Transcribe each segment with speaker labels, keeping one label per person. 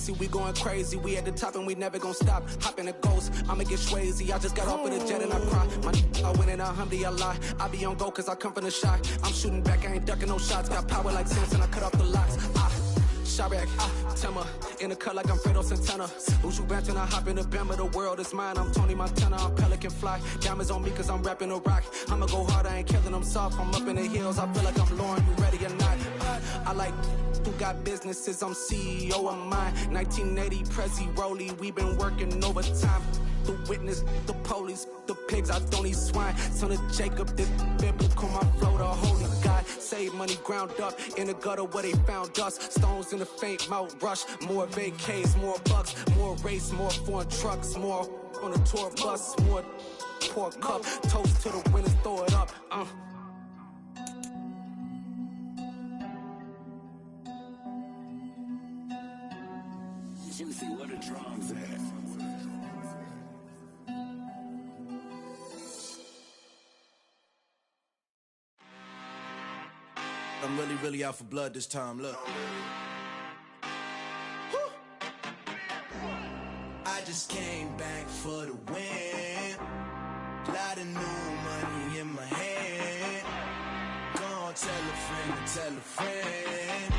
Speaker 1: icy, we going crazy. We at the top and we never gon' stop. Hop in a ghost, I'ma get Swayze. I just got off with a jet and I cry. My I win in a Humvee, I lie. I be on go cause I come from the shot. I'm shooting back, I ain't ducking no shots. Got power like Samson, I cut off the locks. Chirac, Timmer, in the cut like I'm Fredo Santana. Uju Banton, I hop in the Bama, the world is mine. I'm Tony Montana, I'm Pelican Fly. Diamonds on me cause I'm rapping a rock. I'ma go hard, I ain't killing them soft. I'm up in the hills, I feel like I'm Lauren, you ready or not? I like who got businesses, I'm CEO of mine. 1980 Prezi Rollie, we been working overtime. The witness, the police, the pigs, I don't eat swine. Son of Jacob, this biblical, my flow, the holy God. Save money ground up in the gutter where they found us. Stones in the faint Mount Rush. More vacays, more bucks, more race, more foreign trucks, more on a tour bus, more pour cup. Toast to the winners, throw it up.
Speaker 2: Juicy, where the drums at?
Speaker 3: I'm really out for blood this time, look. I just came back for the win. Lot of new money in my hand. Gonna tell a friend to tell a friend.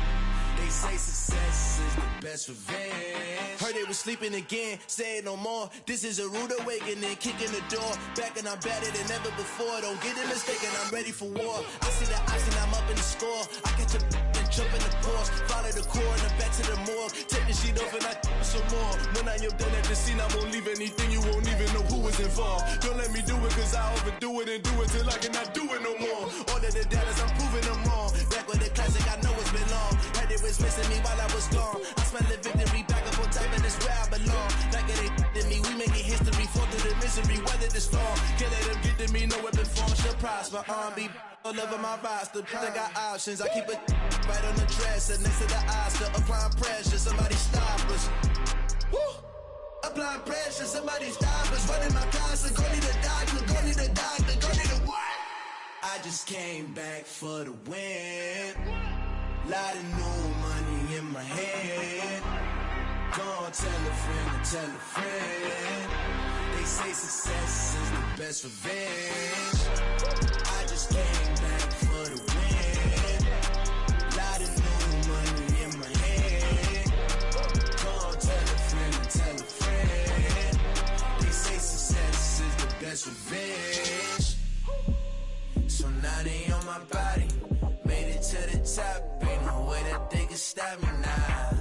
Speaker 3: They say success is the best revenge. Heard they was sleeping again, say it no more. This is a rude awakening, kicking the door. Back and I'm better than ever before. Don't get it mistaken, I'm ready for war. I see the option, I'm up in the score. I catch a and jump in the course. Follow the core and then back to the morgue. Take the sheet off and I some more. When I am done at the scene, I won't leave anything. You won't even know who was involved. Don't let me do it cause I overdo it and do it till I cannot do it no more. All of the doubters, I'm proving them wrong. Back with the classic, I know it's been long. Had it was missing me while I was gone. I smell the victory back up on top and it's where I belong. Like it ain't to me, we making history. Fall through the misery, weather the storm. Can't let them get to me, no weapon form shall prosper. Be all over my roster, I got options. I keep it right on the dresser next to the Oscar. Applying pressure, somebody stop us. Woo! Applying pressure, somebody stop us. Running my closet, go need a doctor, go need a doctor, go need a what? I just came back for the win. Lot of new money in my hand. Gonna tell a friend to tell a friend. They say success is the best revenge. I just came back for the win. Lot of new money in my hand. Gonna tell a friend to tell a friend. They say success is the best revenge. So now they on my body. Made it to the top. Ain't no way that they can stop me now.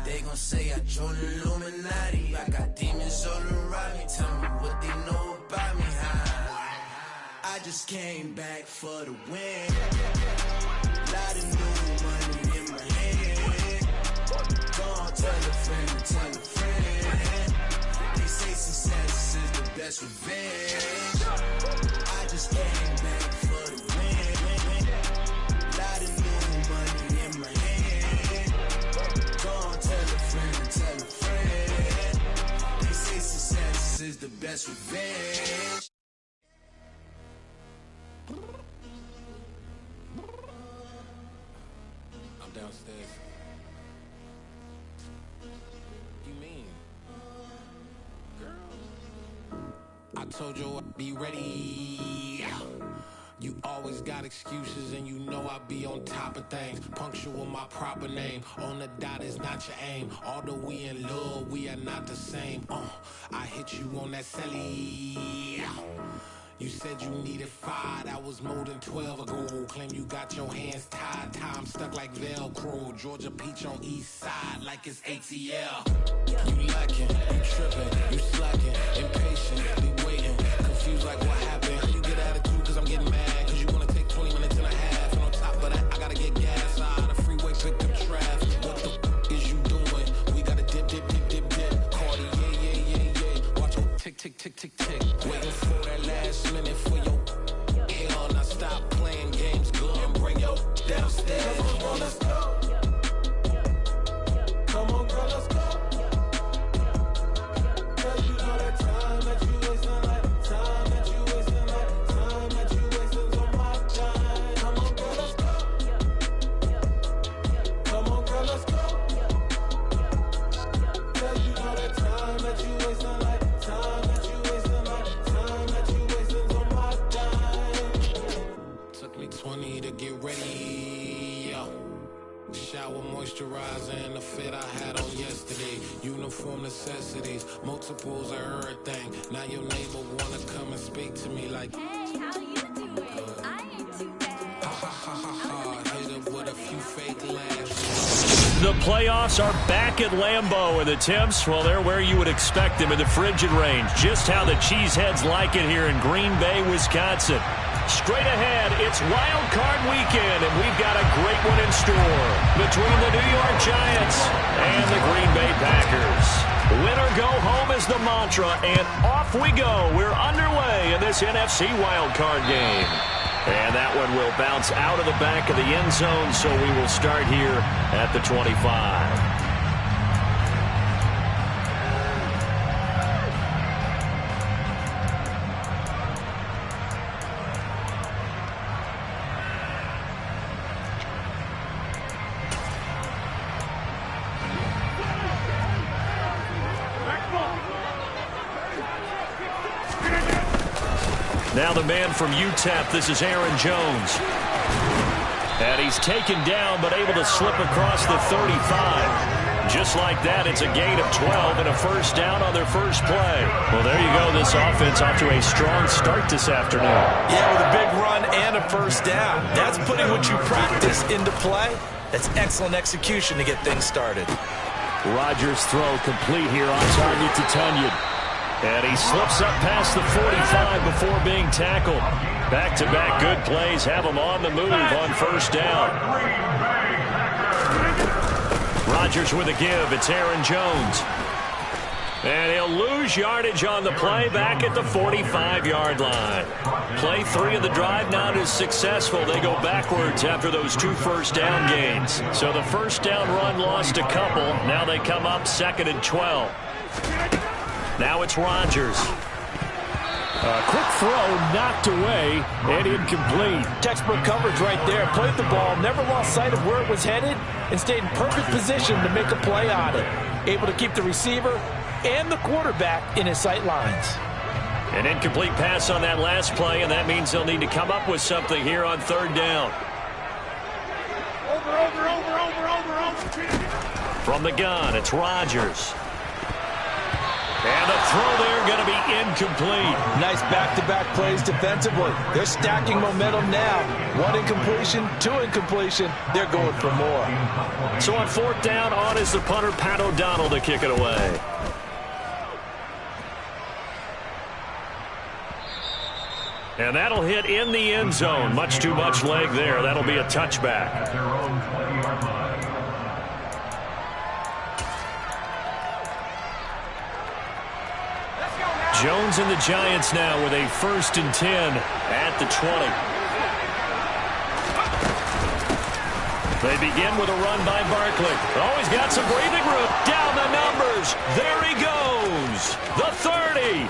Speaker 3: They gon' say I joined the Illuminati. I got demons all around me. Tell me what they know about me, huh? I just came back for the win. Lot of new money in my hand. Gonna tell a friend to tell a friend. They say success is the best revenge. I just came back for the win. Lot of new money in my hand. Gonna tell a friend to tell a friend. They say success is the best revenge.
Speaker 4: I'm downstairs. You mean? Girl, I told you I'd be ready. You always got excuses and you know I be on top of things. Punctual my proper name. On the dot is not your aim. Although we in love, we are not the same. I hit you on that celly. You said you needed 5, that was more than 12 ago. Claim you got your hands tied, time stuck like Velcro. Georgia Peach on east side like it's ATL. You lacking, you tripping, you slacking, impatient, be waiting, confused like what happened. How you get attitude cause I'm getting mad, cause you wanna take 20 minutes and a half. And on top of that, I gotta get gas out the freeway, pick up traffic. What the is you doing? We gotta dip, Cardi, yeah. Watch it tick, tick. Waiting for that last minute for your hell. Now stop playing games, go and bring your downstairs. Come on, let's go. Come on, girl, let's go. Cause you know that time that you wasting, like time that you wasting, like time that you wasting, the fit I had on yesterday. Uniform necessities, multiples of everything. Now your neighbor wanna come and speak to me like,
Speaker 5: hey, how you doing? I ain't too bad.
Speaker 4: ha ha ha ha ha. Hit up with a few fake laughs.
Speaker 6: The playoffs are back at Lambeau, and the temps, well, they're where you would expect them in the frigid range. Just how the Cheeseheads like it here in Green Bay, Wisconsin. Straight ahead, it's Wild Card Weekend, and we've got a great one in store between the New York Giants and the Green Bay Packers. Win or go home is the mantra, and off we go. We're underway in this NFC Wild Card game. And that one will bounce out of the back of the end zone, so we will start here at the 25. Now the man from UTEP, this is Aaron Jones. And he's taken down, but able to slip across the 35. Just like that, it's a gain of 12 and a first down on their first play. Well, there you go. This offense off to a strong start this afternoon.
Speaker 7: Yeah, with a big run and a first down. That's putting what you practice into play. That's excellent execution to get things started.
Speaker 6: Rodgers' throw complete here on target to Tunyon. And he slips up past the 45 before being tackled. Back-to-back good plays have him on the move on first down. Rodgers with a give. It's Aaron Jones. And he'll lose yardage on the play back at the 45-yard line. Play 3 of the drive not as successful. They go backwards after those 2 first down gains. So the first down run lost a couple. Now they come up 2nd and 12. Now it's Rodgers.
Speaker 8: A quick throw knocked away and incomplete.
Speaker 7: Textbook coverage right there. Played the ball, never lost sight of where it was headed, and stayed in perfect position to make a play on it. Able to keep the receiver and the quarterback in his sight lines.
Speaker 6: An incomplete pass on that last play, and that means they'll need to come up with something here on third down. From the gun, it's Rodgers. And the throw there going to be incomplete.
Speaker 7: Nice back-to-back plays defensively. They're stacking momentum now. 1 incompletion, 2 incompletion. They're going for more.
Speaker 6: So on fourth down, on is the punter, Pat O'Donnell, to kick it away. And that'll hit in the end zone. Much too much leg there. That'll be a touchback. Jones and the Giants now with a 1st and 10 at the 20. They begin with a run by Barkley. Oh, he's got some breathing room. Down the numbers. There he goes. The 30.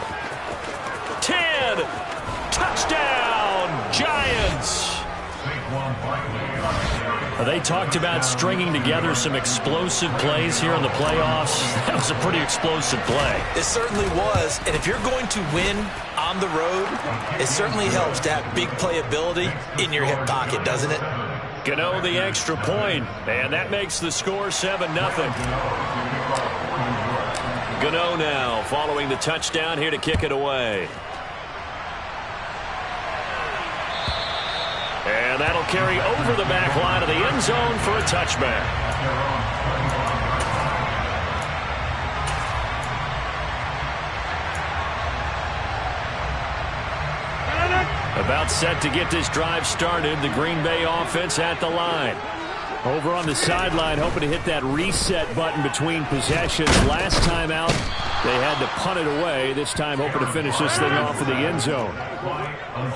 Speaker 6: 10. Touchdown, Giants. They talked about stringing together some explosive plays here in the playoffs. That was a pretty explosive play.
Speaker 7: It certainly was. And if you're going to win on the road, it certainly helps to have big playability in your hip pocket, doesn't it?
Speaker 6: Gano the extra point, and that makes the score 7-0. Gano now following the touchdown here to kick it away. And that'll carry over the back line of the end zone for a touchback. About set to get this drive started. The Green Bay offense at the line.
Speaker 8: Over on the sideline, hoping to hit that reset button between possessions. Last time out, they had to punt it away. This time, hoping to finish this thing off in the end zone.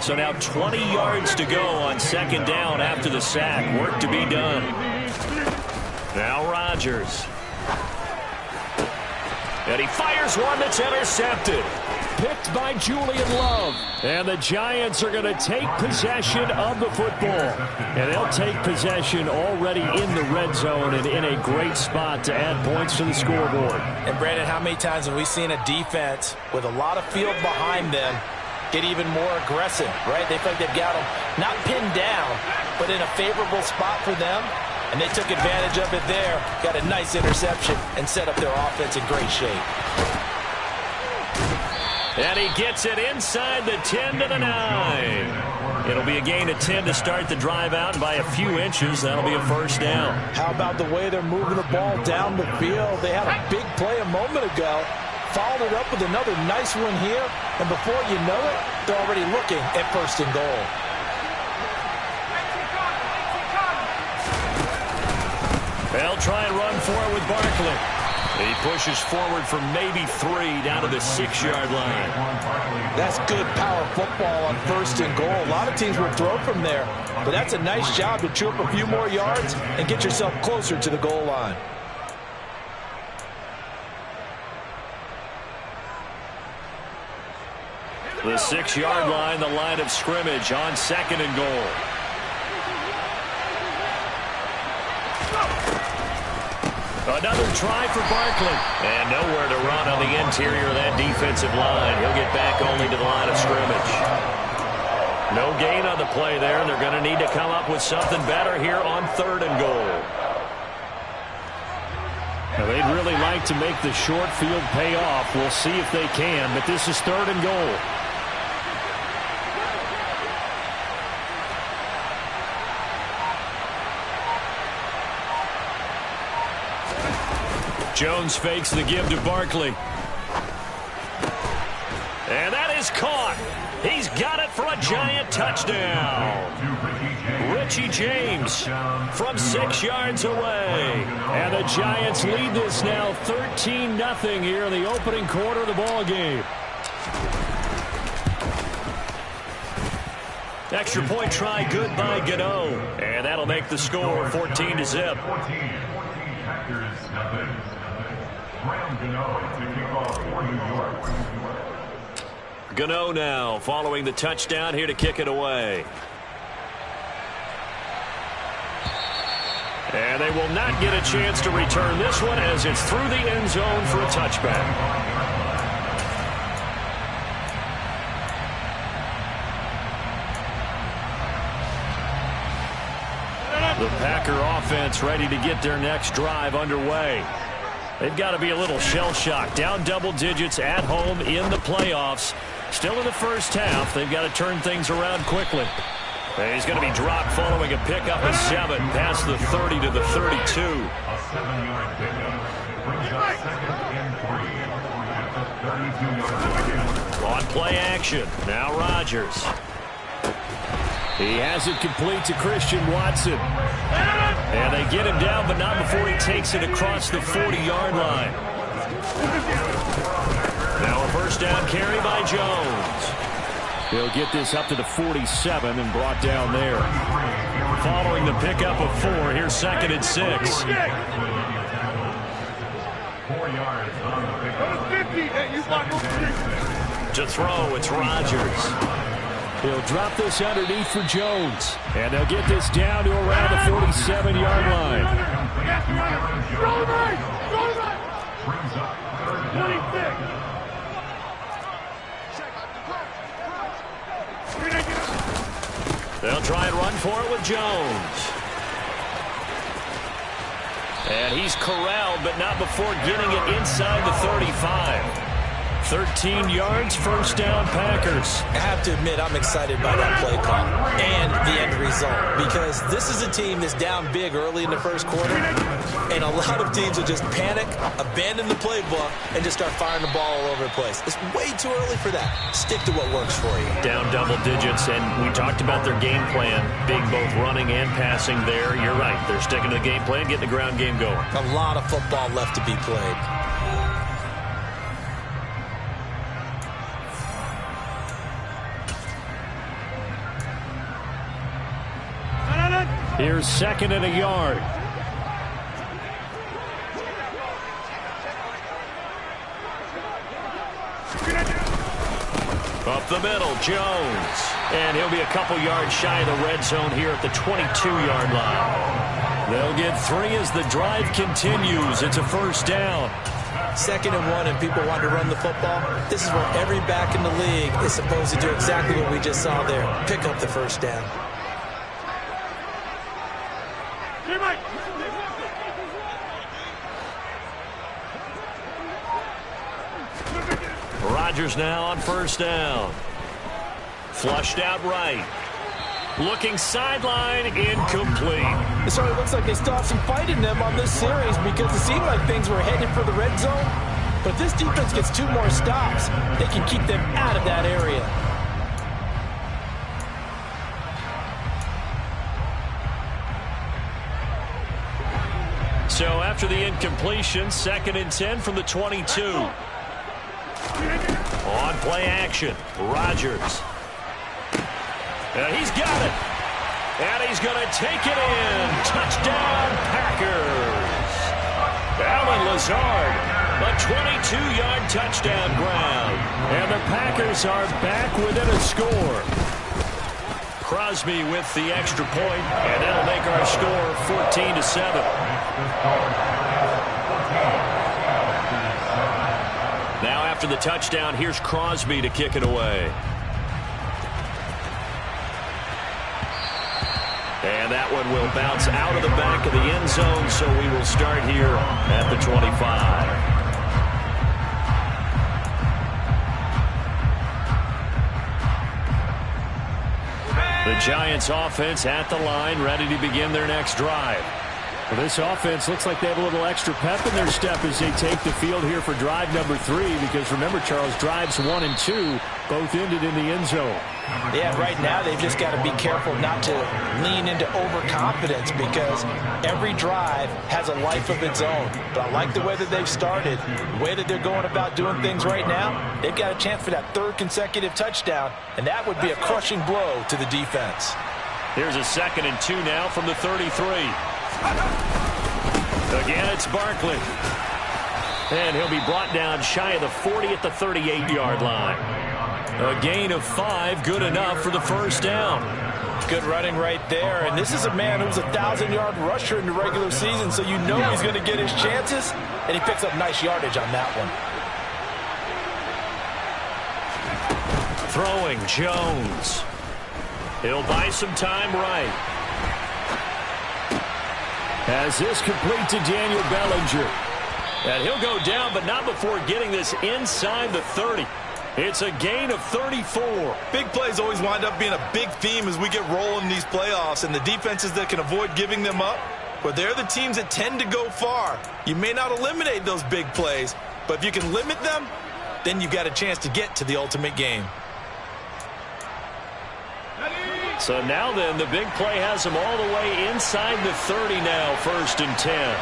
Speaker 6: So now 20 yards to go on 2nd down after the sack. Work to be done. Now Rodgers. And he fires one that's intercepted.
Speaker 8: Picked by Julian Love. And the Giants are going to take possession of the football. And they'll take possession already in the red zone and in a great spot to add points to the scoreboard.
Speaker 7: And Brandon, how many times have we seen a defense with a lot of field behind them get even more aggressive, right? They feel like they've got them not pinned down, but in a favorable spot for them. And they took advantage of it there. Got a nice interception and set up their offense in great shape.
Speaker 6: And he gets it inside the 10 to the 9. It'll be a gain of 10 to start the drive out by a few inches. That'll be a first down.
Speaker 7: How about the way they're moving the ball down the field? They had a big play a moment ago. Followed it up with another nice one here. And before you know it, they're already looking at first and goal.
Speaker 6: They'll try and run for it with Barkley. He pushes forward for maybe 3 down to the 6-yard line.
Speaker 7: That's good power football on first and goal. A lot of teams will throw from there, but that's a nice job to chew up a few more yards and get yourself closer to the goal line.
Speaker 6: The 6-yard line, the line of scrimmage on second and goal. Another try for Barkley. And nowhere to run on the interior of that defensive line. He'll get back only to the line of scrimmage. No gain on the play there, and they're going to need to come up with something better here on third and goal.
Speaker 8: Now, they'd really like to make the short field pay off. We'll see if they can, but this is third and goal. Jones fakes the give to Barkley.
Speaker 6: And that is caught. He's got it for a giant touchdown. Richie James from 6 yards away.
Speaker 8: And the Giants lead this now 13-0 here in the opening quarter of the ball game.
Speaker 6: Extra point try good by Gano. And that'll make the score 14-0. Gano now following the touchdown here to kick it away. And they will not get a chance to return this one as it's through the end zone for a touchback. The Packer offense ready to get their next drive underway. They've got to be a little shell-shocked. Down double digits at home in the playoffs. Still in the first half. They've got to turn things around quickly. And he's going to be dropped following a pickup of 7 past the 30 to the 32. On play action. Now Rodgers.
Speaker 8: He has it complete to Christian Watson.
Speaker 6: And they get him down, but not before he takes it across the 40-yard line. Now a first down carry by Jones.
Speaker 8: He'll get this up to the 47 and brought down there.
Speaker 6: Following the pickup of 4, here's second and 6.
Speaker 9: 4 yards on the pickup.
Speaker 6: To throw, it's Rodgers.
Speaker 8: He'll drop this underneath for Jones. And they'll get this down to around the 47-yard line.
Speaker 6: They'll try and run for it with Jones. And he's corralled, but not before getting it inside the 35. 13 yards, first down, Packers.
Speaker 7: I have to admit, I'm excited by that play call and the end result, because this is a team that's down big early in the first quarter, and a lot of teams will just panic, abandon the playbook, and just start firing the ball all over the place. It's way too early for that. Stick to what works for you.
Speaker 6: Down double digits, and we talked about their game plan, big both running and passing there. You're right. They're sticking to the game plan, getting the ground game going.
Speaker 7: A lot of football left to be played.
Speaker 8: Here's second and a yard.
Speaker 6: Up the middle, Jones. And he'll be a couple yards shy of the red zone here at the 22-yard line. They'll get 3 as the drive continues. It's a first down.
Speaker 7: 2nd and 1 and people want to run the football. This is where every back in the league is supposed to do exactly what we just saw there. Pick up the first down.
Speaker 9: Hey, Mike.
Speaker 6: Rodgers now on first down. Flushed out right. Looking sideline, incomplete.
Speaker 7: It certainly looks like they still have some fight in them on this series because it seemed like things were headed for the red zone. But if this defense gets 2 more stops, they can keep them out of that area.
Speaker 6: So after the incompletion, 2nd and 10 from the 22. On play action, Rodgers. He's got it. And he's going to take it in. Touchdown, Packers. Allen Lazard, a 22-yard touchdown ground.
Speaker 8: And the Packers are back within a score.
Speaker 6: Crosby with the extra point, and that'll make our score 14-7. Now after the touchdown, here's Crosby to kick it away. And that one will bounce out of the back of the end zone, so we will start here at the 25. The Giants offense at the line, ready to begin their next drive.
Speaker 8: Well, this offense looks like they have a little extra pep in their step as they take the field here for drive number 3, because remember, Charles, drives 1 and 2 both ended in the end zone.
Speaker 7: Yeah, right now they've just got to be careful not to lean into overconfidence because every drive has a life of its own. But I like the way that they've started, the way that they're going about doing things right now. They've got a chance for that 3rd consecutive touchdown, and that would be a crushing blow to the defense.
Speaker 6: Here's a 2nd and 2 now from the 33. Again, it's Barkley. And he'll be brought down shy of the 40 at the 38-yard line. A gain of 5, good enough for the first down.
Speaker 7: Good running right there. And this is a man who's a 1,000-yard rusher in the regular season, so you know he's going to get his chances. And he picks up nice yardage on that one.
Speaker 6: Throwing, Jones. He'll buy some time right.
Speaker 8: As this complete to Daniel Bellinger.
Speaker 6: And he'll go down, but not before getting this inside the 30. It's a gain of 34.
Speaker 10: Big plays always wind up being a big theme as we get rolling in these playoffs, and the defenses that can avoid giving them up, but they're the teams that tend to go far. You may not eliminate those big plays, but if you can limit them, then you've got a chance to get to the ultimate game.
Speaker 6: So now then, the big play has them all the way inside the 30 now, 1st and 10.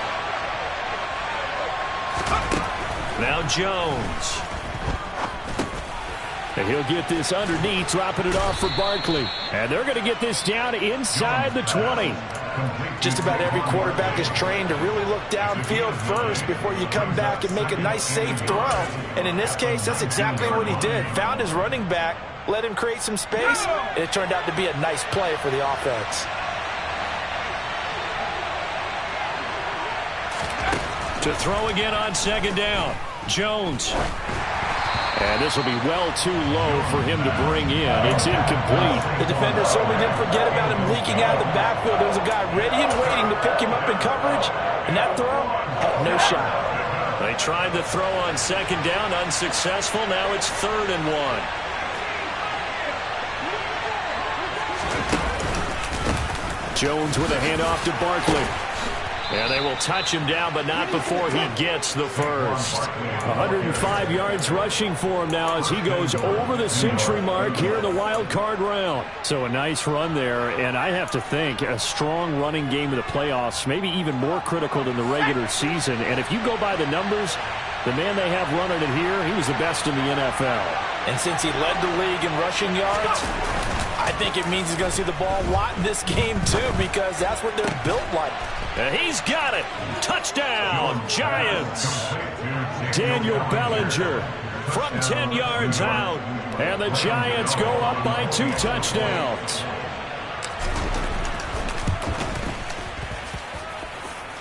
Speaker 6: Now Jones.
Speaker 8: And he'll get this underneath, dropping it off for Barkley. And they're going to get this down inside the 20.
Speaker 7: Just about every quarterback is trained to really look downfield first before you come back and make a nice, safe throw. And in this case, that's exactly what he did. Found his running back, let him create some space, and it turned out to be a nice play for the offense.
Speaker 6: To throw again on 2nd down. Jones.
Speaker 8: And this will be well too low for him to bring in. It's incomplete.
Speaker 7: The defender certainly didn't forget about him leaking out of the backfield. There was a guy ready and waiting to pick him up in coverage, and that throw had no shot.
Speaker 6: They tried the throw on 2nd down, unsuccessful. Now it's 3rd and 1.
Speaker 8: Jones with a handoff to Barkley.
Speaker 6: And they will touch him down, but not before he gets the first.
Speaker 8: 105 yards rushing for him now as he goes over the century mark here in the wild card round. So a nice run there, and I have to think a strong running game in the playoffs, maybe even more critical than the regular season. And if you go by the numbers, the man they have running it here, he was the best in the NFL.
Speaker 7: And since he led the league in rushing yards, I think it means he's going to see the ball a lot in this game too, because that's what they're built like.
Speaker 6: And he's got it. Touchdown, Giants.
Speaker 8: Daniel Bellinger
Speaker 6: from 10 yards out.
Speaker 8: And the Giants go up by 2 touchdowns.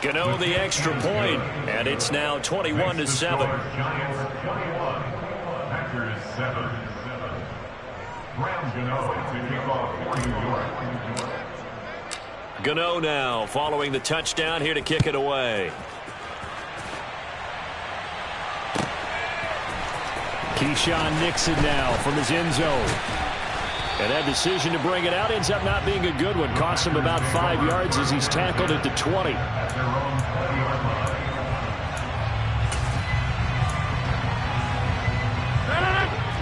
Speaker 6: Gano the extra point, and it's now 21-7.
Speaker 9: Giants 21, Packers 7. Graham Gano to kick off for New York.
Speaker 6: Gano now following the touchdown here to kick it away.
Speaker 8: Keyshawn Nixon now from his end zone. And that decision to bring it out ends up not being a good one. Costs him about 5 yards as he's tackled at the 20.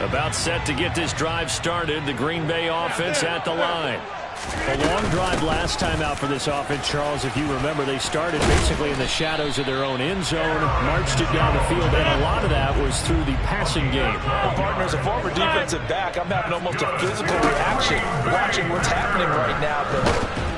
Speaker 8: About set to get this drive started. The Green Bay offense at the line. A long drive last time out for this offense, Charles. If you remember, they started basically in the shadows of their own end zone, marched it down the field, and a lot of that was through the passing game.
Speaker 7: Well, partner, as a former defensive back, I'm having almost a physical reaction watching what's happening right now. But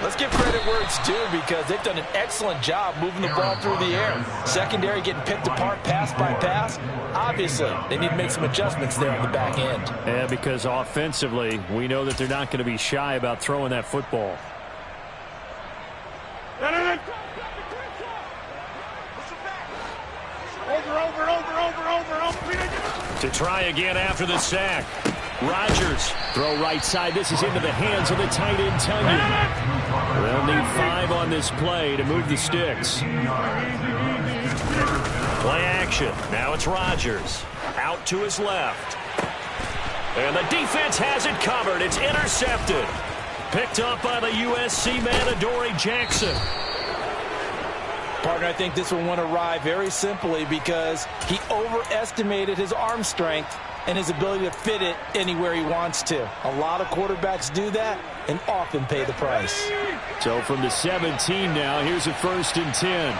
Speaker 7: let's give credit where it's due because they've done an excellent job moving the ball through the air. Secondary getting picked apart pass by pass. Obviously, they need to make some adjustments there on the back end.
Speaker 8: Yeah, because offensively, we know that they're not going to be shy about throwing that football. To try again after the sack. Rodgers, throw right side. This is into the hands of the tight end, Tonyan. They'll need 5 on this play to move the sticks. Play action. Now it's Rodgers. Out to his left. And the defense has it covered. It's intercepted. Picked up by the USC man, Adoree Jackson.
Speaker 7: Partner, I think this one went awry very simply because he overestimated his arm strength and his ability to fit it anywhere he wants to. A lot of quarterbacks do that and often pay the price.
Speaker 8: So from the 17 now, here's a 1st and 10.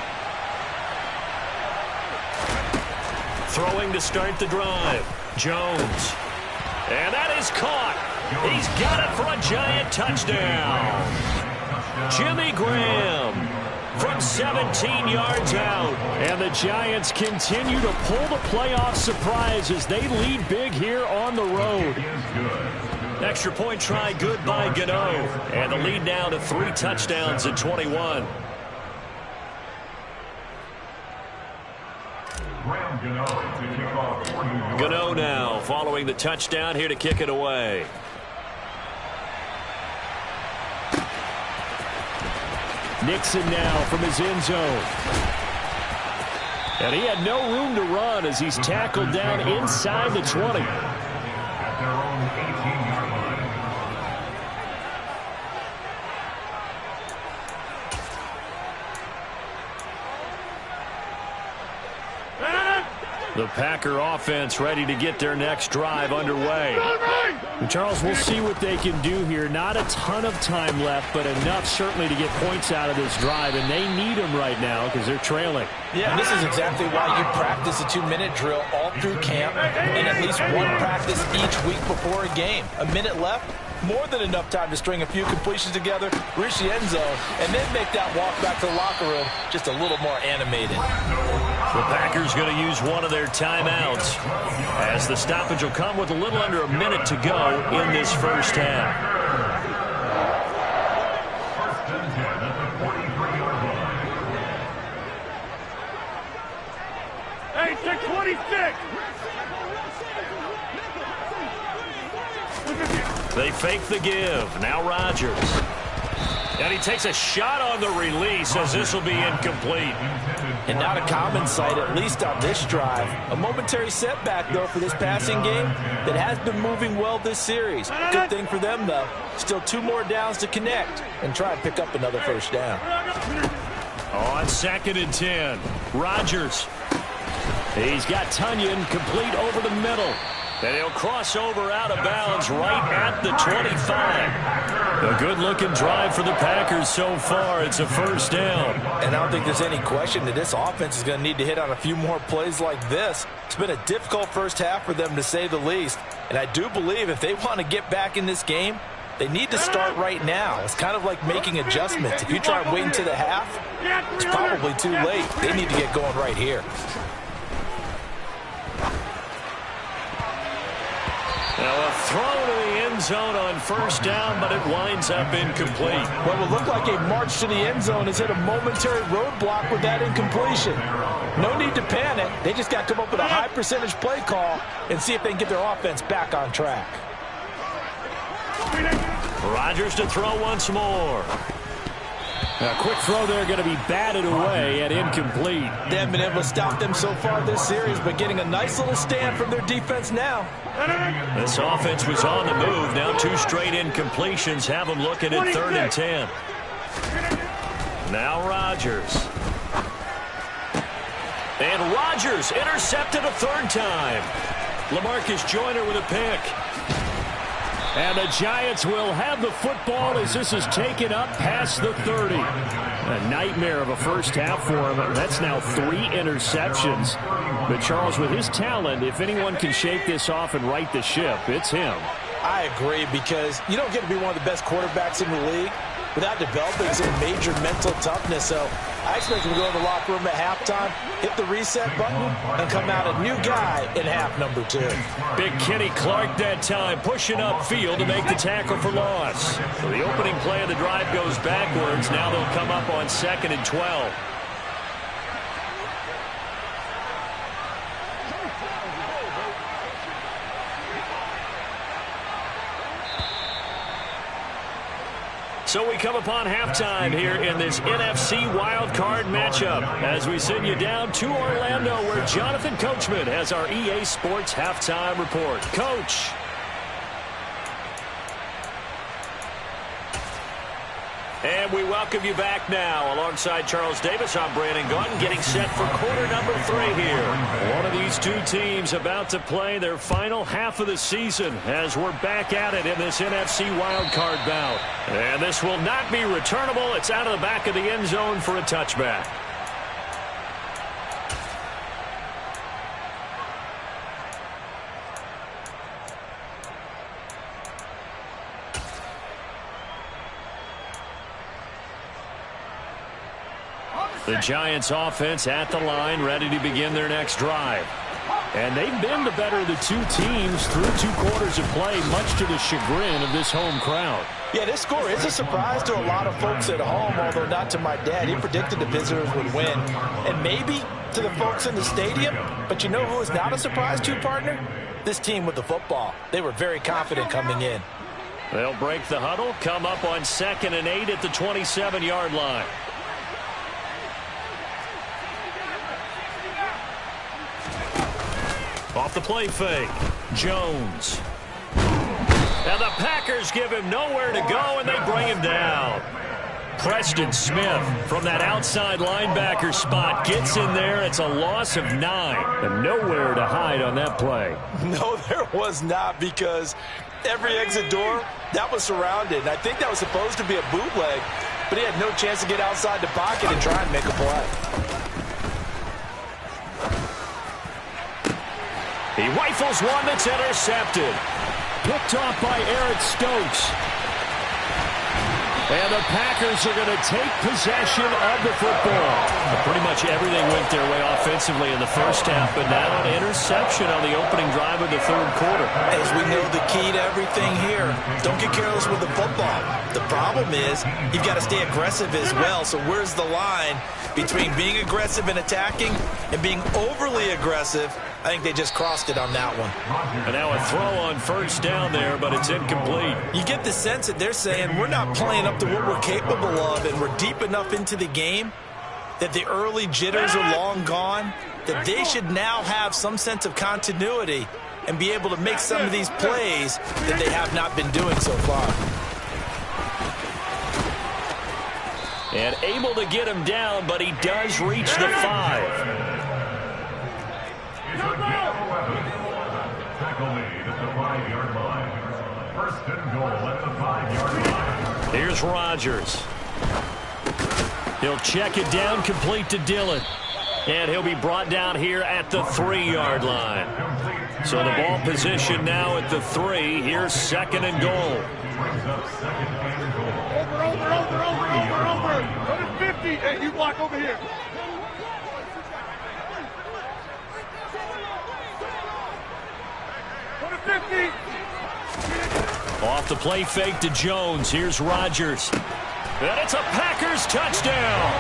Speaker 8: Throwing to start the drive. Jones. And that is caught. He's got it for a giant touchdown. Jimmy Graham from 17 yards out. And the Giants continue to pull the playoff surprise as they lead big here on the road. Extra point try good by Gano. And the lead now to 3 touchdowns at 21. Gano now following the touchdown here to kick it away. Nixon now from his end zone. And he had no room to run as he's tackled down inside the 20.
Speaker 9: At their own 18-yard line.
Speaker 8: The Packer offense ready to get their next drive underway. And Charles, we'll see what they can do here. Not a ton of time left, but enough certainly to get points out of this drive, and they need them right now because they're trailing.
Speaker 7: Yeah, this is exactly why you practice a 2-minute drill all through camp and at least one practice each week before a game. A minute left, more than enough time to string a few completions together, reach the end zone, and then make that walk back to the locker room just a little more animated.
Speaker 8: The Packers going to use one of their timeouts as the stoppage will come with a little under a minute to go in this first half.
Speaker 9: First and 10 at the 43-yard line.
Speaker 11: Hey, 626.
Speaker 8: They fake the give. Now Rodgers. And he takes a shot on the release as this will be incomplete.
Speaker 7: And not a common sight, at least on this drive. A momentary setback, though, for this passing game that has been moving well this series. Good thing for them, though. Still 2 more downs to connect and try and pick up another first down.
Speaker 8: On 2nd and 10, Rodgers. He's got Tonyan complete over the middle. And he'll cross over out of bounds right at the 25. A good-looking drive for the Packers so far. It's a first down.
Speaker 7: And I don't think there's any question that this offense is going to need to hit on a few more plays like this. It's been a difficult first half for them, to say the least. And I do believe if they want to get back in this game, they need to start right now. It's kind of like making adjustments. If you try and wait until the half, it's probably too late. They need to get going right here.
Speaker 8: Now a throw to the end zone on first down, but it winds up incomplete.
Speaker 7: What would look like a march to the end zone has hit a momentary roadblock with that incompletion. No need to panic. They just got to come up with a high percentage play call and see if they can get their offense back on track.
Speaker 8: Rodgers to throw once more. A quick throw there going to be batted away and incomplete.
Speaker 7: They haven't been able to stop them so far this series, but getting a nice little stand from their defense now.
Speaker 6: This offense was on the move. Now 2 straight incompletions have them looking at 3rd and 10. Now Rodgers. And Rodgers intercepted a 3rd time. LaMarcus Joyner with a pick. And the Giants will have the football as this is taken up past the 30. A nightmare of a first half for him. That's now 3 interceptions. But Charles, with his talent, if anyone can shake this off and right the ship, it's him.
Speaker 7: I agree, because you don't get to be one of the best quarterbacks in the league without developing some major mental toughness. So I expect him to go to the locker room at halftime, hit the reset button, and come out a new guy in half number 2.
Speaker 6: Big Kenny Clark that time, pushing upfield to make the tackle for loss. So the opening play of the drive goes backwards. Now they'll come up on 2nd and 12. So we come upon halftime here in this NFC wildcard matchup as we send you down to Orlando, where Jonathan Coachman has our EA Sports halftime report. Coach. And we welcome you back now. Alongside Charles Davis, I'm Brandon Gaudin, getting set for quarter number 3 here. One of these 2 teams about to play their final half of the season as we're back at it in this NFC wildcard bout. And this will not be returnable. It's out of the back of the end zone for a touchback. The Giants offense at the line, ready to begin their next drive. And they've been the better of the 2 teams through 2 quarters of play, much to the chagrin of this home crowd.
Speaker 7: Yeah, this score is a surprise to a lot of folks at home, although not to my dad. He predicted the visitors would win. And maybe to the folks in the stadium. But you know who is not a surprise to, partner? This team with the football. They were very confident coming in.
Speaker 6: They'll break the huddle, come up on 2nd and 8 at the 27-yard line. Off the play fake, Jones. And the Packers give him nowhere to go, and they bring him down. Preston Smith from that outside linebacker spot gets in there. It's a loss of 9. And nowhere to hide on that play.
Speaker 7: No, there was not, because every exit door, that was surrounded. And I think that was supposed to be a bootleg, but he had no chance to get outside the pocket and try and make a play.
Speaker 6: He rifles one that's intercepted. Picked off by Eric Stokes. And the Packers are going to take possession of the football. Pretty much everything went their way offensively in the first half, but now an interception on the opening drive of the 3rd quarter.
Speaker 7: As we know, the key to everything here, don't get careless with the football. The problem is you've got to stay aggressive as well. So where's the line between being aggressive and attacking and being overly aggressive? I think they just crossed it on that one.
Speaker 6: And now a throw on 1st down there, but it's incomplete.
Speaker 7: You get the sense that they're saying we're not playing up to what we're capable of, and we're deep enough into the game that the early jitters are long gone, that they should now have some sense of continuity and be able to make some of these plays that they have not been doing so far.
Speaker 6: And able to get him down, but he does reach the 5.
Speaker 9: Tackle made at the 5-yard line. 1st and goal at the 5-yard line.
Speaker 6: Here's Rodgers. He'll check it down, complete to Dillon. And he'll be brought down here at the 3-yard line. So the ball position now at the 3. Here's 2nd and goal.
Speaker 9: Brings up 2nd and goal.
Speaker 11: Over. Go to 50. Hey, you block over here. Go to 50.
Speaker 6: Off the play fake to Jones. Here's Rodgers. And it's a Packers touchdown.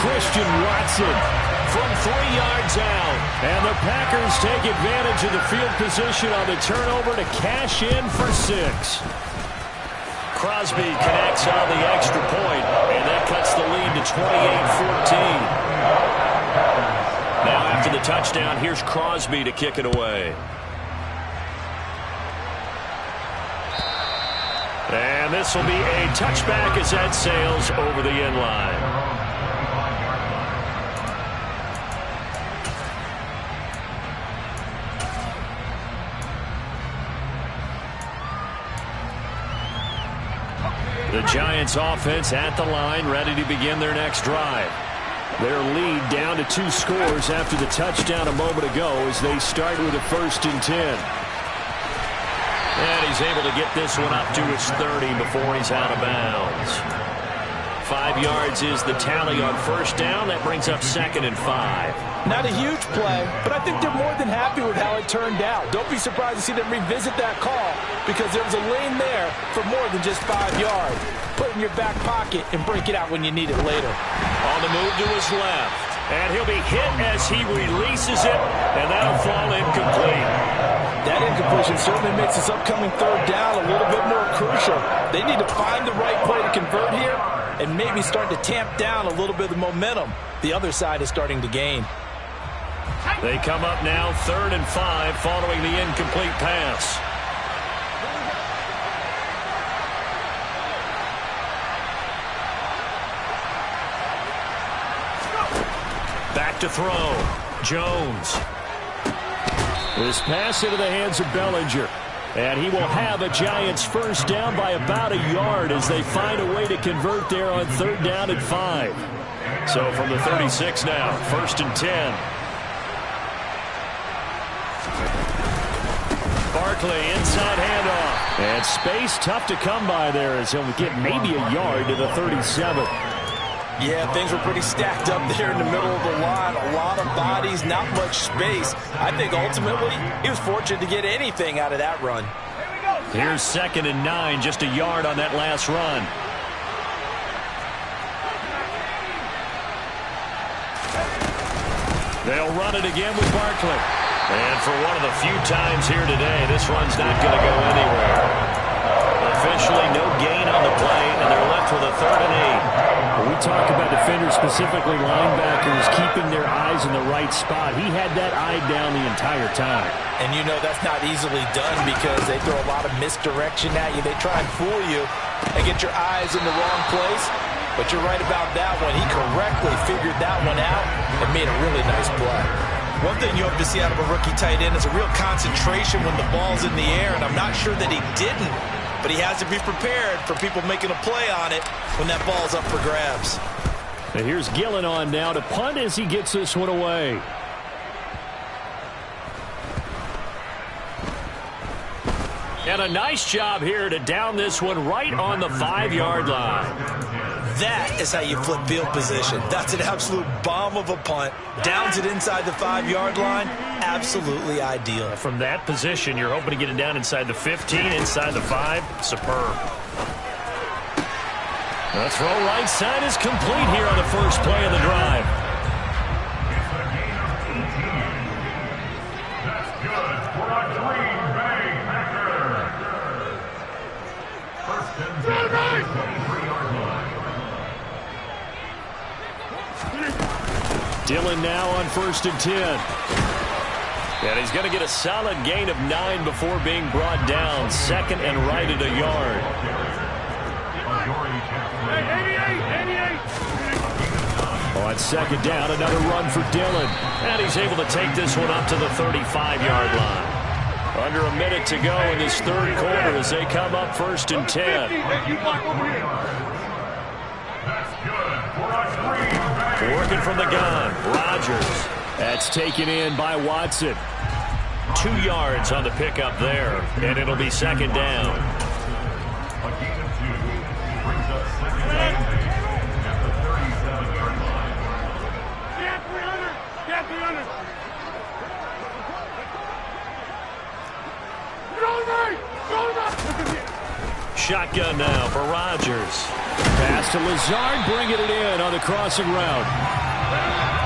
Speaker 6: Christian Watson from 3 yards out. And the Packers take advantage of the field position on the turnover to cash in for 6. Crosby connects on the extra point, and that cuts the lead to 28-14. Now after the touchdown, here's Crosby to kick it away. And this will be a touchback as that sails over the end line. The Giants offense at the line, ready to begin their next drive. Their lead down to 2 scores after the touchdown a moment ago as they start with a 1st and 10. And he's able to get this one up to his 30 before he's out of bounds. 5 yards is the tally on 1st down. That brings up 2nd and 5.
Speaker 7: Not a huge play, but I think they're more than happy with how it turned out. Don't be surprised to see them revisit that call because there was a lane there for more than just 5 yards. Put it in your back pocket and break it out when you need it later.
Speaker 6: On the move to his left. And he'll be hit as he releases it, and that'll fall incomplete.
Speaker 7: That incompletion certainly makes this upcoming 3rd down a little bit more crucial. They need to find the right play to convert here and maybe start to tamp down a little bit of the momentum the other side is starting to gain.
Speaker 6: They come up now 3rd and 5 following the incomplete pass. Back to throw. Jones. This pass into the hands of Bellinger. And he will have a Giants 1st down by about a yard as they find a way to convert there on 3rd down and 5. So from the 36 now, 1st and 10. Barkley inside handoff. And space tough to come by there as he'll get maybe a yard to the 37.
Speaker 7: Yeah, things were pretty stacked up there in the middle of the line. A lot of bodies, not much space. I think ultimately he was fortunate to get anything out of that run.
Speaker 6: Here's 2nd and 9, just a yard on that last run. They'll run it again with Barkley. And for one of the few times here today, this run's not going to go anywhere. Officially no gain on the play, and they're left with a 3rd and 8. When we talk about defenders, specifically linebackers, keeping their eyes in the right spot, he had that eye down the entire time.
Speaker 7: And you know that's not easily done because they throw a lot of misdirection at you. They try and fool you and get your eyes in the wrong place. But you're right about that one. He correctly figured that one out and made a really nice play.
Speaker 10: One thing you hope to see out of a rookie tight end is a real concentration when the ball's in the air, and I'm not sure that he didn't. But he has to be prepared for people making a play on it when that ball's up for grabs.
Speaker 6: And here's Gillen on now to punt as he gets this one away. And a nice job here to down this one right on the 5-yard line.
Speaker 10: That is how you flip field position. That's an absolute bomb of a punt. Downs it inside the 5-yard line. Absolutely ideal.
Speaker 6: From that position, you're hoping to get it down inside the 15, inside the 5. Superb. The throw right side is complete here on the first play of the drive.
Speaker 9: It's a gain of 18. That's good for a Green Bay Packer. 1st and 10, 23-yard line.
Speaker 6: Dillon now on 1st and 10. And he's going to get a solid gain of 9 before being brought down. 2nd and right at a yard. On 2nd down, another run for Dillon. And he's able to take this one up to the 35-yard line. Under a minute to go in this 3rd quarter as they come up 1st and 10. Working from the gun, Rodgers. That's taken in by Watson. 2 yards on the pickup there, and it'll be 2nd down.
Speaker 9: A gain of 2 brings up 2nd and 8 at the 37-yard line.
Speaker 11: Get 300! Get 300!
Speaker 6: Shotgun now for Rodgers. Pass to Lazard, bringing it in on the crossing route.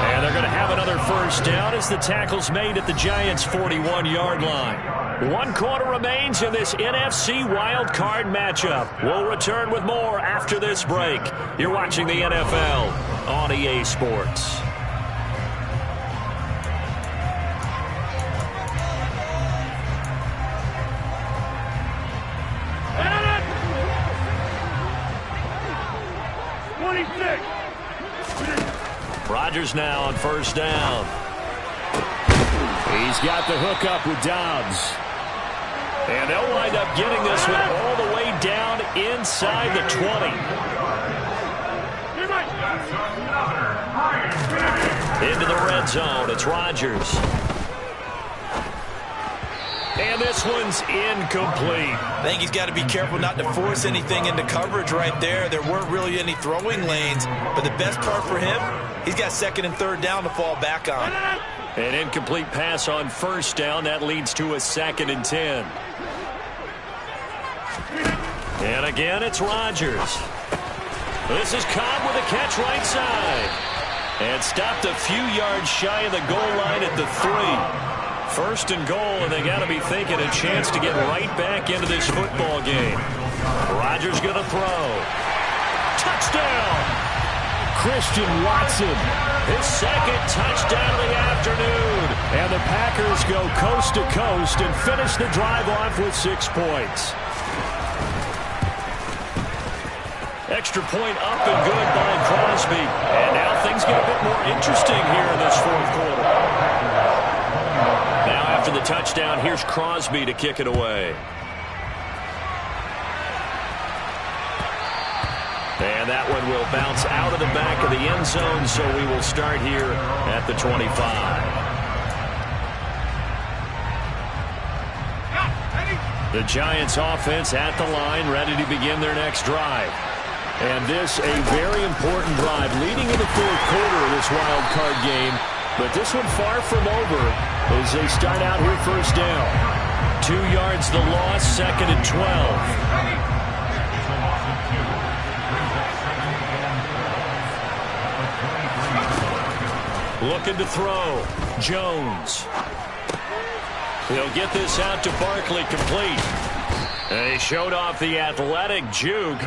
Speaker 6: And they're going to have another first down as the tackle's made at the Giants' 41-yard line. 1 quarter remains in this NFC Wild Card matchup. We'll return with more after this break. You're watching the NFL on EA Sports. Rodgers now on first down.
Speaker 8: He's got the hookup with Dobbs.
Speaker 6: And they'll wind up getting this one all the way down inside the 20. Into the red zone, it's Rodgers. And this one's incomplete.
Speaker 10: I think he's got to be careful not to force anything into coverage right there. There weren't really any throwing lanes, but the best part for him, he's got 2nd and 3rd down to fall back on.
Speaker 6: An incomplete pass on first down. That leads to a 2nd and 10. And again, it's Rodgers. This is Cobb with a catch right side. And stopped a few yards shy of the goal line at the 3. 1st and goal, and they got to be thinking a chance to get right back into this football game. Rodgers going to throw. Touchdown!
Speaker 8: Christian Watson.
Speaker 6: His 2nd touchdown of the afternoon.
Speaker 8: And the Packers go coast to coast and finish the drive off with 6 points.
Speaker 6: Extra point up and good by Crosby. And now things get a bit more interesting here in this 4th quarter. Now after the touchdown, here's Crosby to kick it away. And that one will bounce out of the back of the end zone, so we will start here at the 25. The Giants offense at the line, ready to begin their next drive. And this a very important drive leading in the 4th quarter of this wild card game. But this one far from over as they start out here first down. 2 yards the loss, 2nd and 12. Looking to throw. Jones. He'll get this out to Barkley, complete. And he showed off the athletic juke.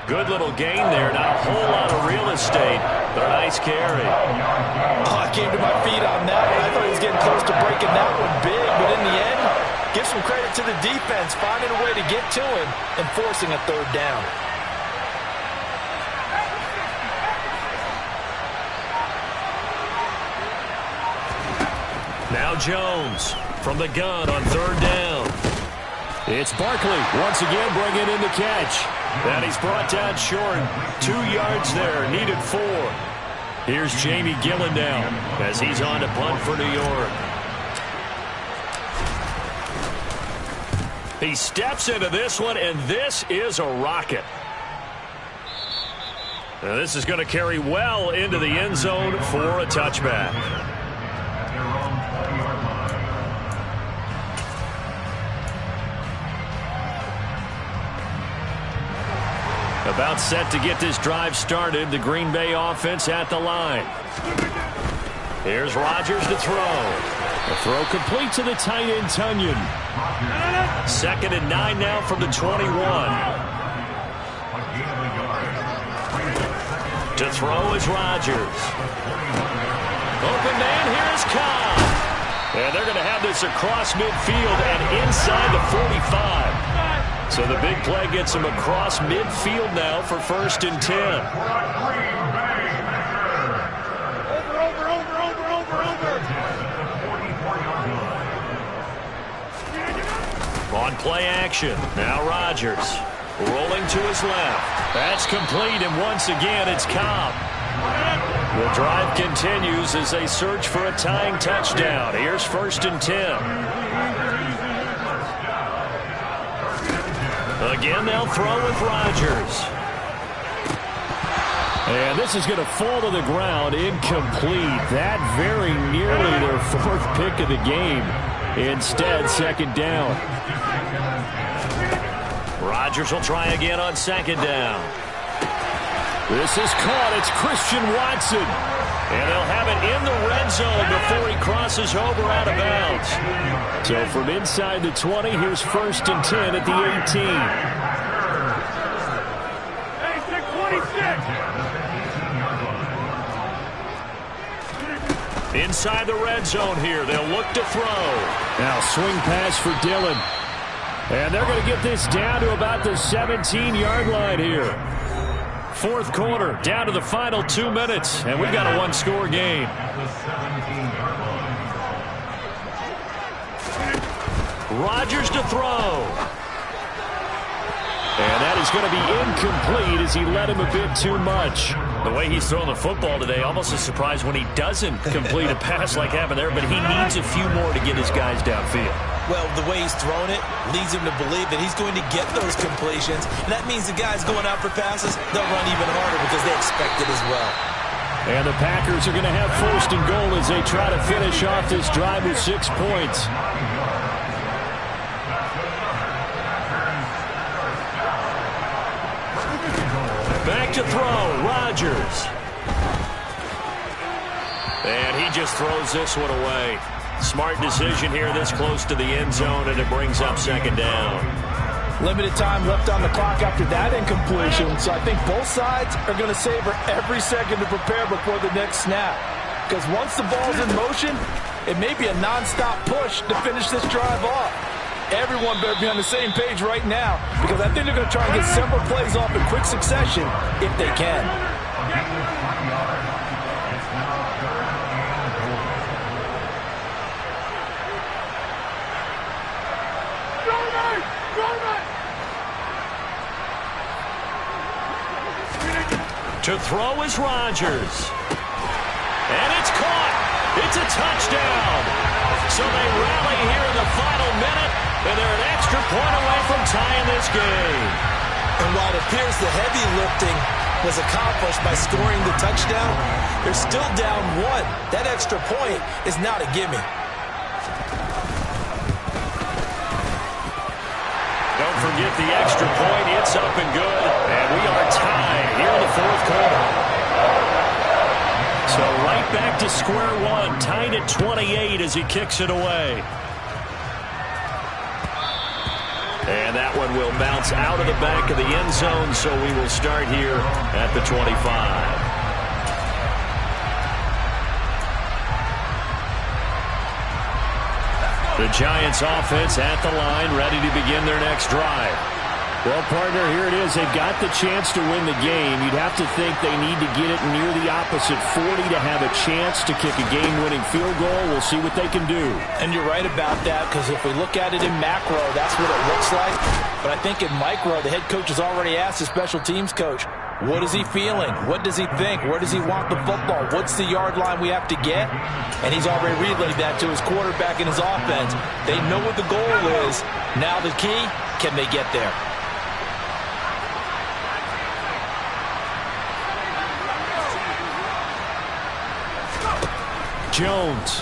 Speaker 6: Good little gain there. Not a whole lot of real estate, but a nice carry.
Speaker 10: Oh, I came to my feet on that one. I thought he was getting close to breaking that one big, but in the end, give some credit to the defense, finding a way to get to him and forcing a 3rd down.
Speaker 6: Now Jones from the gun on 3rd down. It's Barkley once again bringing in the catch. And he's brought down short. 2 yards there, needed 4. Here's Jamie Gillen now as he's on to punt for New York. He steps into this one, and this is a rocket. Now this is going to carry well into the end zone for a touchback. About set to get this drive started. The Green Bay offense at the line. Here's Rodgers to throw.
Speaker 8: The throw complete to the tight end, Tunyon.
Speaker 6: 2nd and 9 now from the 21. To throw is Rodgers. Open man, here's Cobb. And they're going to have this across midfield and inside the 45. So the big play gets him across midfield now for 1st and 10. On play action, now Rodgers rolling to his left. That's complete, and once again it's Cobb. The drive continues as they search for a tying touchdown. Here's 1st and 10. Again, they'll throw with Rodgers.
Speaker 8: And this is going to fall to the ground, incomplete. That very nearly their 4th pick of the game. Instead, 2nd down.
Speaker 6: Rodgers will try again on 2nd down.
Speaker 8: This is caught. It's Christian Watson.
Speaker 6: And they'll have it in the red zone before he crosses over out of bounds. So from inside the 20, here's 1st and 10 at the 18. Inside the red zone here. They'll look to throw. Now swing pass for Dillon. And they're going to get this down to about the 17-yard line here. 4th quarter, down to the final 2 minutes. And we've got a one-score game. Rodgers to throw. And that is going to be incomplete as he led him a bit too much. The way he's throwing the football today, almost a surprise when he doesn't complete a pass like happened there, but he needs a few more to get his guys downfield.
Speaker 7: Well, the way he's thrown it leads him to believe that he's going to get those completions. And that means the guys going out for passes, they'll run even harder because they expect it as well.
Speaker 6: And the Packers are going to have 1st and goal as they try to finish off this drive with 6 points. Back to throw, Rodgers. And he just throws this one away. Smart decision here this close to the end zone, and it brings up 2nd down.
Speaker 7: Limited time left on the clock after that incompletion, so I think both sides are going to savor every second to prepare before the next snap. Because once the ball's in motion, it may be a non-stop push to finish this drive off. Everyone better be on the same page right now, because I think they're going to try and get several plays off in quick succession if they can.
Speaker 6: To throw is Rodgers. And it's caught. It's a touchdown. So they rally here in the final minute, and they're an extra point away from tying this game.
Speaker 7: And while it appears the heavy lifting was accomplished by scoring the touchdown, they're still down 1. That extra point is not a gimme.
Speaker 6: Don't forget the extra point. It's up and good. And we are tied here in the 4th quarter. So right back to square one, tied at 28 as he kicks it away. And that one will bounce out of the back of the end zone, so we will start here at the 25. The Giants offense at the line, ready to begin their next drive. Well, partner, here it is. They've got the chance to win the game. You'd have to think they need to get it near the opposite 40 to have a chance to kick a game-winning field goal. We'll see what they can do.
Speaker 7: And you're right about that, because if we look at it in macro, that's what it looks like. But I think in micro, the head coach has already asked the special teams coach, what is he feeling? What does he think? Where does he want the football? What's the yard line we have to get? And he's already relayed that to his quarterback and his offense. They know what the goal is. Now the key, can they get there?
Speaker 6: Jones.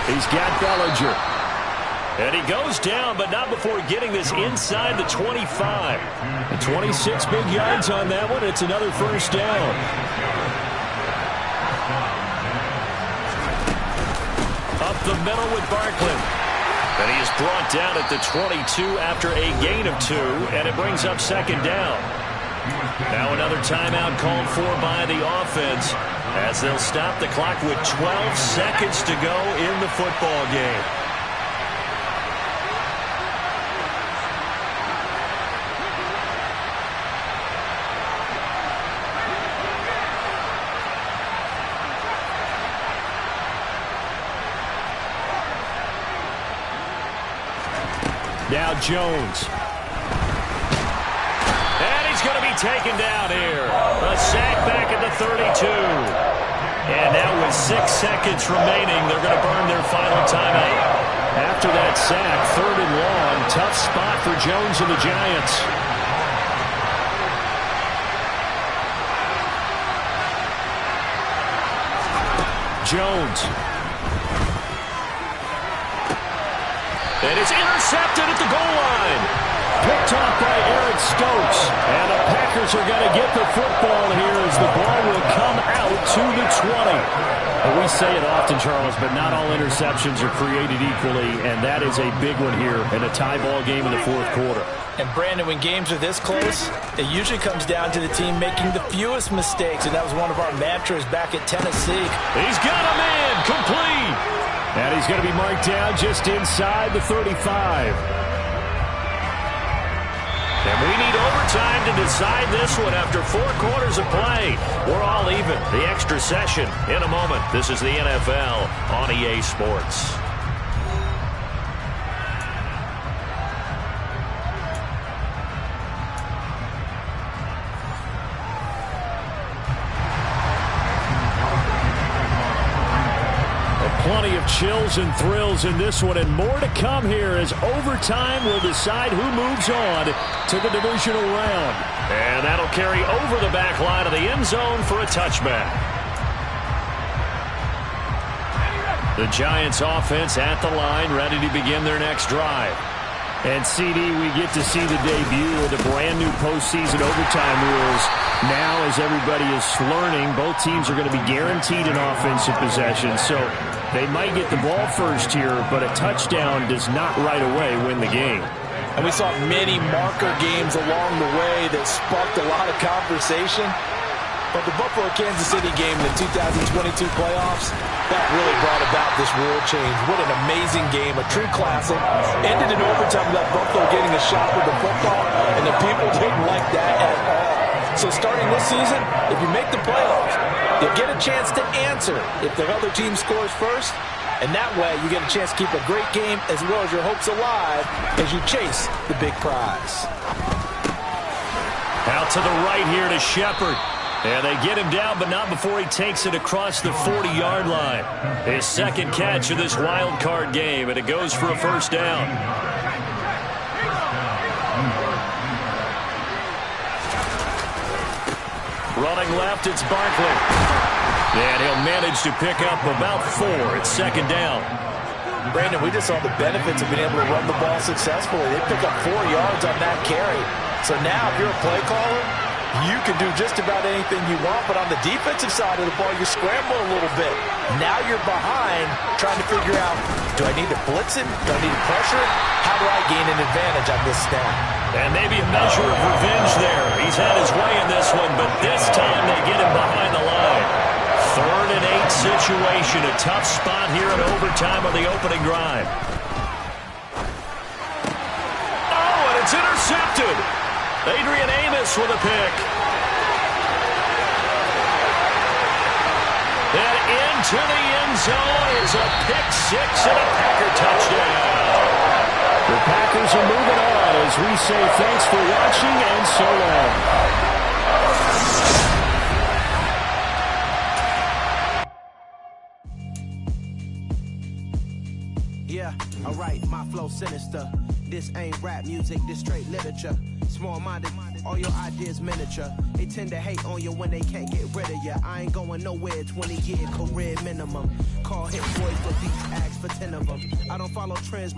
Speaker 6: He's got Bellinger. And he goes down, but not before getting this inside the 25. And 26 big yards on that one. It's another 1st down. Up the middle with Barkley. And he is brought down at the 22 after a gain of 2, and it brings up 2nd down. Now another timeout called for by the offense as they'll stop the clock with 12 seconds to go in the football game. Now Jones. Going to be taken down here. A sack back at the 32. And now with 6 seconds remaining, they're going to burn their final timeout. After that sack, 3rd and long. Tough spot for Jones and the Giants. Jones. And it's intercepted at the goal line.
Speaker 8: Picked off by Eric Stokes. And the Packers are going to get the football here as the ball will come out to the 20. Well, we say it often, Charles, but not all interceptions are created equally, and that is a big one here in a tie ball game in the fourth quarter.
Speaker 7: And, Brandon, when games are this close, it usually comes down to the team making the fewest mistakes, and that was one of our mantras back at Tennessee.
Speaker 8: He's got him in, complete. And he's going to be marked down just inside the 35. And we need overtime to decide this one after 4 quarters of play. We're all even. The extra session in a moment. This is the NFL on EA Sports. Plenty of chills and thrills in this one, and more to come here as overtime will decide who moves on to the divisional round. And that'll carry over the back line of the end zone for a touchback. The Giants offense at the line, ready to begin their next drive. And CD, we get to see the debut of the brand new postseason overtime rules. Now, as everybody is learning, both teams are going to be guaranteed an offensive possession. So they might get the ball first here, but a touchdown does not right away win the game.
Speaker 7: And we saw many marker games along the way that sparked a lot of conversation. But the Buffalo-Kansas City game in the 2022 playoffs, that really brought about this rule change. What an amazing game, a true classic. Ended in overtime without Buffalo getting a shot with the football, and the people didn't like that at all. So starting this season, if you make the playoffs, you'll get a chance to answer if the other team scores first. And that way, you get a chance to keep a great game as well as your hopes alive as you chase the big prize.
Speaker 8: Out to the right here to Shepard. And they get him down, but not before he takes it across the 40-yard line. His second catch of this wild card game, and it goes for a first down. Running left, it's Barkley. And he'll manage to pick up about 4 at second down.
Speaker 7: Brandon, we just saw the benefits of being able to run the ball successfully. They pick up 4 yards on that carry. So now, if you're a play caller, you can do just about anything you want, but on the defensive side of the ball, you scramble a little bit. Now you're behind, trying to figure out, do I need to blitz him? Do I need to pressure him? How do I gain an advantage on this snap?
Speaker 8: And maybe a measure of revenge there. He's had his way in this one, but this time they get him behind the line. 3rd and 8 situation, a tough spot here in overtime on the opening drive. Oh, and it's intercepted. Adrian Amos with a pick. And into the end zone is a pick 6 and a Packer touchdown. The Packers are moving on as we say thanks for watching and so long.
Speaker 12: Yeah, alright, my flow sinister. This ain't rap music, this straight literature. Small-minded, all your ideas miniature. They tend to hate on you when they can't get rid of you. I ain't going nowhere, 20-year career minimum. Call hit boys for beats, ask for 10 of them. I don't follow trends.